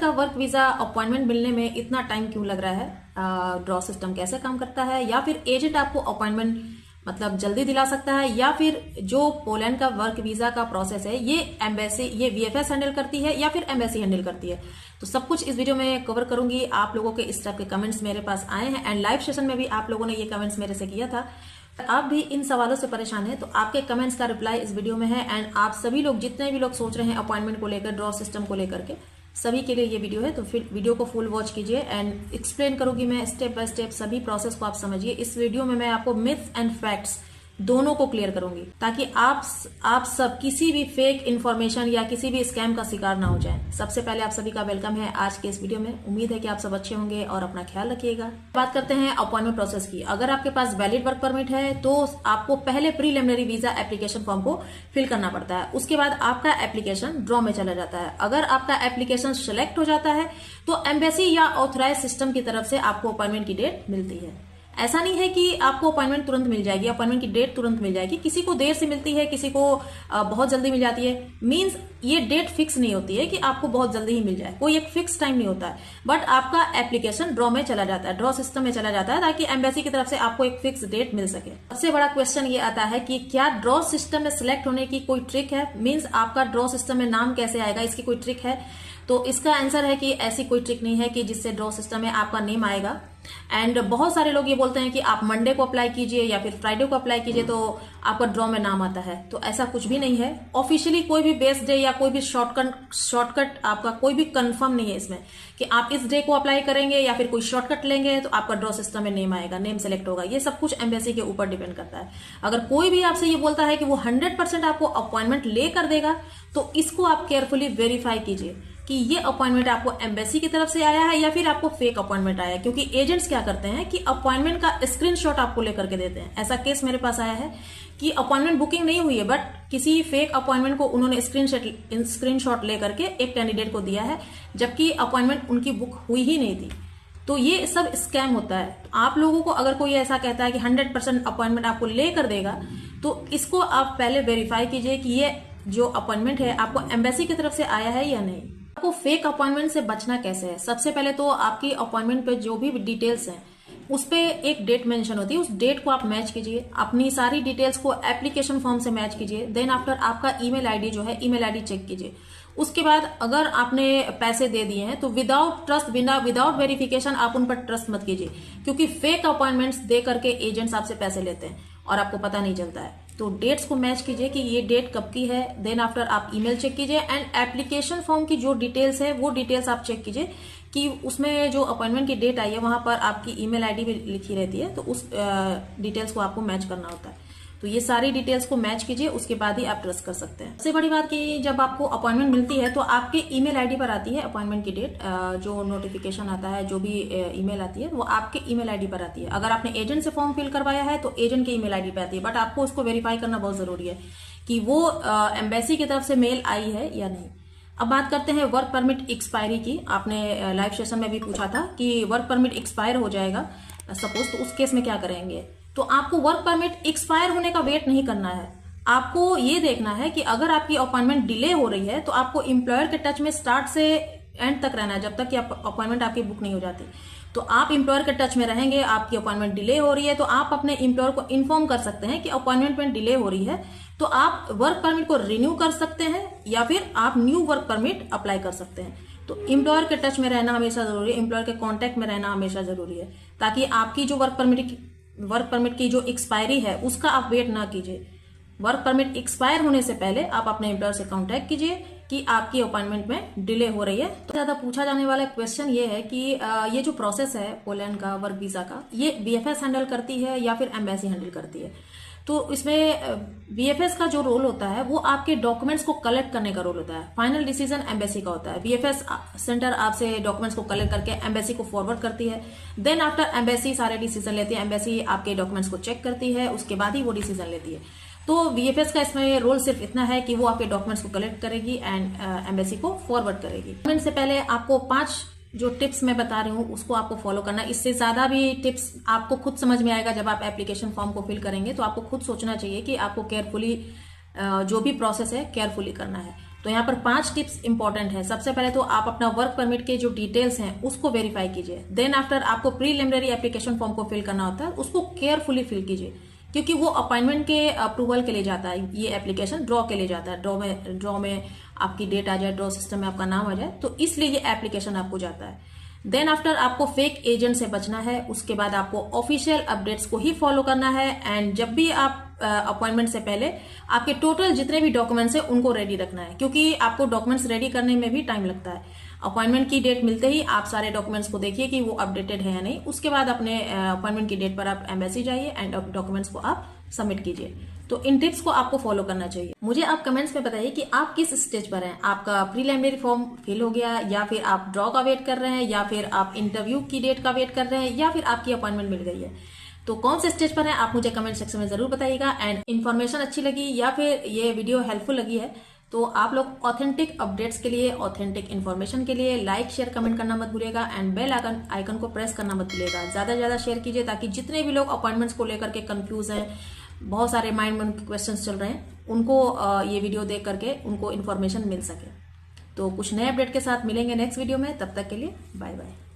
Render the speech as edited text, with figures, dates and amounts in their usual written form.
का work visa appointment मिलने में इतना टाइम क्यों लग रहा है, ड्रॉ सिस्टम कैसे काम करता है, या फिर एजेंट आपको अपॉइंटमेंट मतलब जल्दी दिला सकता है, या फिर जो पोलैंड का वर्क वीजा का प्रोसेस है ये एम्बेसी, ये वीएफएस हैंडल करती है या फिर एम्बेसी हैंडल करती है। तो सब कुछ इस वीडियो में कवर करूंगी। आप लोगों के इस टाइप के कमेंट्स मेरे पास आए हैं एंड लाइव सेशन में भी आप लोगों ने ये कमेंट्स मेरे से किया था। आप भी इन सवालों से परेशान हैं तो आपके कमेंट्स का रिप्लाई इस वीडियो में है। एंड आप सभी लोग, जितने भी लोग सोच रहे हैं अपॉइंटमेंट को लेकर, ड्रॉ सिस्टम को लेकर के, सभी के लिए ये वीडियो है। तो फिर वीडियो को फुल वॉच कीजिए एंड एक्सप्लेन करूंगी मैं स्टेप बाय स्टेप, सभी प्रोसेस को आप समझिए। इस वीडियो में मैं आपको मिथ्स एंड फैक्ट्स दोनों को क्लियर करूंगी ताकि आप सब किसी भी फेक इन्फॉर्मेशन या किसी भी स्कैम का शिकार ना हो जाएं। सबसे पहले आप सभी का वेलकम है आज के इस वीडियो में। उम्मीद है कि आप सब अच्छे होंगे और अपना ख्याल रखिएगा। बात करते हैं अपॉइंटमेंट प्रोसेस की। अगर आपके पास वैलिड वर्क परमिट है तो आपको पहले प्रीलिमिनरी वीजा एप्लीकेशन फॉर्म को फिल करना पड़ता है। उसके बाद आपका एप्लीकेशन ड्रॉ में चला जाता है। अगर आपका एप्लीकेशन सिलेक्ट हो जाता है तो एम्बेसी या ऑथराइज सिस्टम की तरफ से आपको अपॉइंटमेंट की डेट मिलती है। ऐसा नहीं है कि आपको अपॉइंटमेंट तुरंत मिल जाएगी, अपॉइंटमेंट की डेट तुरंत मिल जाएगी। किसी को देर से मिलती है, किसी को बहुत जल्दी मिल जाती है। मींस ये डेट फिक्स नहीं होती है कि आपको बहुत जल्दी ही मिल जाए, कोई एक फिक्स टाइम नहीं होता है। बट आपका एप्लीकेशन ड्रॉ में चला जाता है, ड्रॉ सिस्टम में चला जाता है ताकि एम्बेसी की तरफ से आपको एक फिक्स डेट मिल सके। सबसे बड़ा क्वेश्चन ये आता है कि क्या ड्रॉ सिस्टम में सिलेक्ट होने की कोई ट्रिक है? मीन्स आपका ड्रॉ सिस्टम में नाम कैसे आएगा, इसकी कोई ट्रिक है? तो इसका आंसर है कि ऐसी कोई ट्रिक नहीं है कि जिससे ड्रॉ सिस्टम में आपका नेम आएगा। एंड बहुत सारे लोग ये बोलते हैं कि आप मंडे को अप्लाई कीजिए या फिर फ्राइडे को अप्लाई कीजिए तो आपका ड्रॉ में नाम आता है। तो ऐसा कुछ भी नहीं है। ऑफिशियली कोई भी बेस्ट डे या कोई भी शॉर्टकट आपका कोई भी कंफर्म नहीं है इसमें कि आप इस डे को अप्लाई करेंगे या फिर कोई शॉर्टकट लेंगे तो आपका ड्रॉ सिस्टम में नेम आएगा, नेम सेलेक्ट होगा। ये सब कुछ एम्बेसी के ऊपर डिपेंड करता है। अगर कोई भी आपसे ये बोलता है कि वो 100% आपको अपॉइंटमेंट लेकर देगा तो इसको आप केयरफुली वेरीफाई कीजिए कि ये अपॉइंटमेंट आपको एम्बेसी की तरफ से आया है या फिर आपको फेक अपॉइंटमेंट आया है। क्योंकि एजेंट्स क्या करते हैं कि अपॉइंटमेंट का स्क्रीनशॉट आपको लेकर के देते हैं। ऐसा केस मेरे पास आया है कि अपॉइंटमेंट बुकिंग नहीं हुई है बट किसी फेक अपॉइंटमेंट को उन्होंने स्क्रीनशॉट लेकर के एक कैंडिडेट को दिया है, जबकि अपॉइंटमेंट उनकी बुक हुई ही नहीं थी। तो ये सब स्कैम होता है। आप लोगों को अगर कोई ऐसा कहता है कि 100% अपॉइंटमेंट आपको लेकर देगा तो इसको आप पहले वेरीफाई कीजिए कि ये जो अपॉइंटमेंट है आपको एम्बेसी की तरफ से आया है या नहीं। आपको फेक अपॉइंटमेंट से बचना कैसे है? सबसे पहले तो आपकी अपॉइंटमेंट पे जो भी डिटेल्स हैं उस पे एक डेट मेंशन होती है, उस डेट को आप मैच कीजिए। अपनी सारी डिटेल्स को एप्लीकेशन फॉर्म से मैच कीजिए। देन आफ्टर आपका ईमेल आईडी जो है, ईमेल आईडी चेक कीजिए। उसके बाद अगर आपने पैसे दे दिए हैं तो विदाउट ट्रस्ट, विदाउट वेरिफिकेशन आप उन पर ट्रस्ट मत कीजिए, क्योंकि फेक अपॉइंटमेंट्स दे करके एजेंट्स आपसे पैसे लेते हैं और आपको पता नहीं चलता है। तो डेट्स को मैच कीजिए कि ये डेट कब की है। देन आफ्टर आप ईमेल चेक कीजिए एंड एप्लीकेशन फॉर्म की जो डिटेल्स है वो डिटेल्स आप चेक कीजिए कि उसमें जो अपॉइंटमेंट की डेट आई है वहां पर आपकी ईमेल आईडी भी लिखी रहती है, तो उस डिटेल्स को आपको मैच करना होता है। तो ये सारी डिटेल्स को मैच कीजिए, उसके बाद ही आप ट्रस्ट कर सकते हैं। सबसे बड़ी बात कि जब आपको अपॉइंटमेंट मिलती है तो आपके ईमेल आईडी पर आती है अपॉइंटमेंट की डेट। जो नोटिफिकेशन आता है, जो भी ईमेल आती है वो आपके ईमेल आईडी पर आती है। अगर आपने एजेंट से फॉर्म फिल करवाया है तो एजेंट के ईमेल आईडी पर आती है, बट आपको उसको वेरीफाई करना बहुत जरूरी है कि वो एम्बेसी की तरफ से मेल आई है या नहीं। अब बात करते हैं वर्क परमिट एक्सपायरी की। आपने लाइव सेशन में भी पूछा था कि वर्क परमिट एक्सपायर हो जाएगा सपोज, तो उस केस में क्या करेंगे? तो आपको वर्क परमिट एक्सपायर होने का वेट नहीं करना है। आपको ये देखना है कि अगर आपकी अपॉइंटमेंट डिले हो रही है तो आपको एम्प्लॉयर के टच में स्टार्ट से एंड तक रहना है, जब तक कि अपॉइंटमेंट आपकी बुक नहीं हो जाती। तो आप एम्प्लॉयर के टच में रहेंगे। आपकी अपॉइंटमेंट डिले हो रही है तो आप अपने एम्प्लॉयर को इन्फॉर्म कर सकते हैं कि अपॉइंटमेंट डिले हो रही है, तो आप वर्क परमिट को रिन्यू कर सकते हैं या फिर आप न्यू वर्क परमिट अप्लाई कर सकते हैं। तो एम्प्लॉयर के टच में रहना हमेशा जरूरी है, एम्प्लॉयर के कॉन्टेक्ट में रहना हमेशा जरूरी है, ताकि आपकी जो वर्क परमिट की जो एक्सपायरी है उसका आप वेट ना कीजिए। वर्क परमिट एक्सपायर होने से पहले आप अपने एम्प्लॉयर से कांटेक्ट कीजिए कि आपकी अपॉइंटमेंट में डिले हो रही है। तो ज्यादा पूछा जाने वाला क्वेश्चन ये है कि ये जो प्रोसेस है पोलैंड का वर्क वीजा का, ये बीएफएस हैंडल करती है या फिर एम्बेसी हैंडल करती है? तो इसमें बीएफएस का जो रोल होता है वो आपके डॉक्यूमेंट्स को कलेक्ट करने का रोल होता है। फाइनल डिसीजन एम्बेसी का होता है। बीएफएस सेंटर आपसे डॉक्यूमेंट्स को कलेक्ट करके एम्बेसी को फॉरवर्ड करती है। देन आफ्टर एम्बेसी सारे डिसीजन लेती है। एम्बेसी आपके डॉक्यूमेंट्स को चेक करती है, उसके बाद ही वो डिसीजन लेती है। तो बीएफएस का इसमें रोल सिर्फ इतना है कि वो आपके डॉक्यूमेंट्स को कलेक्ट करेगी एंड एम्बेसी को फॉरवर्ड करेगी। डॉक्यूमेंट से पहले आपको 5 जो टिप्स मैं बता रही हूँ उसको आपको फॉलो करना। इससे ज्यादा भी टिप्स आपको खुद समझ में आएगा जब आप एप्लीकेशन फॉर्म को फिल करेंगे। तो आपको खुद सोचना चाहिए कि आपको केयरफुली जो भी प्रोसेस है केयरफुली करना है। तो यहाँ पर 5 टिप्स इंपॉर्टेंट है। सबसे पहले तो आप अपना वर्क परमिट के जो डिटेल्स हैं उसको वेरीफाई कीजिए। देन आफ्टर आपको प्रीलिमिनरी एप्लीकेशन फॉर्म को फिल करना होता है, उसको केयरफुली फिल कीजिए, क्योंकि वो अपॉइंटमेंट के अप्रूवल के लिए जाता है। ये एप्लीकेशन ड्रॉ के लिए जाता है, ड्रॉ में आपकी डेट आ जाए, ड्रॉ सिस्टम में आपका नाम आ जाए, तो इसलिए ये एप्लीकेशन आपको जाता है। देन आफ्टर आपको फेक एजेंट से बचना है। उसके बाद आपको ऑफिशियल अपडेट्स को ही फॉलो करना है। एंड जब भी आप अपॉइंटमेंट से पहले आपके टोटल जितने भी डॉक्यूमेंट्स हैं उनको रेडी रखना है, क्योंकि आपको डॉक्यूमेंट्स रेडी करने में भी टाइम लगता है। अपॉइंटमेंट की डेट मिलते ही आप सारे डॉक्यूमेंट्स को देखिए कि वो अपडेटेड है या नहीं। उसके बाद अपने अपॉइंटमेंट की डेट पर आप एम्बेसी जाइए एंड डॉक्यूमेंट्स को आप सबमिट कीजिए। तो इन टिप्स को आपको फॉलो करना चाहिए। मुझे आप कमेंट्स में बताइए कि आप किस स्टेज पर हैं। आपका प्रीलिमिनरी फॉर्म फिल हो गया, या फिर आप ड्रॉ का वेट कर रहे हैं, या फिर आप इंटरव्यू की डेट का वेट कर रहे हैं, या फिर आपकी अपॉइंटमेंट मिल गई है। तो कौन से स्टेज पर है आप मुझे कमेंट सेक्शन में जरूर बताइएगा। एंड इन्फॉर्मेशन अच्छी लगी या फिर ये वीडियो हेल्पफुल लगी है तो आप लोग ऑथेंटिक अपडेट्स के लिए, ऑथेंटिक इन्फॉर्मेशन के लिए लाइक शेयर कमेंट करना मत भूलिएगा एंड बेल आइकन को प्रेस करना मत भूलिएगा। ज्यादा से ज्यादा शेयर कीजिए ताकि जितने भी लोग अपॉइंटमेंट्स को लेकर के कंफ्यूज हैं, बहुत सारे माइंड में क्वेश्चंस चल रहे हैं, उनको ये वीडियो देख करके उनको इन्फॉर्मेशन मिल सके। तो कुछ नए अपडेट के साथ मिलेंगे नेक्स्ट वीडियो में। तब तक के लिए बाय बाय।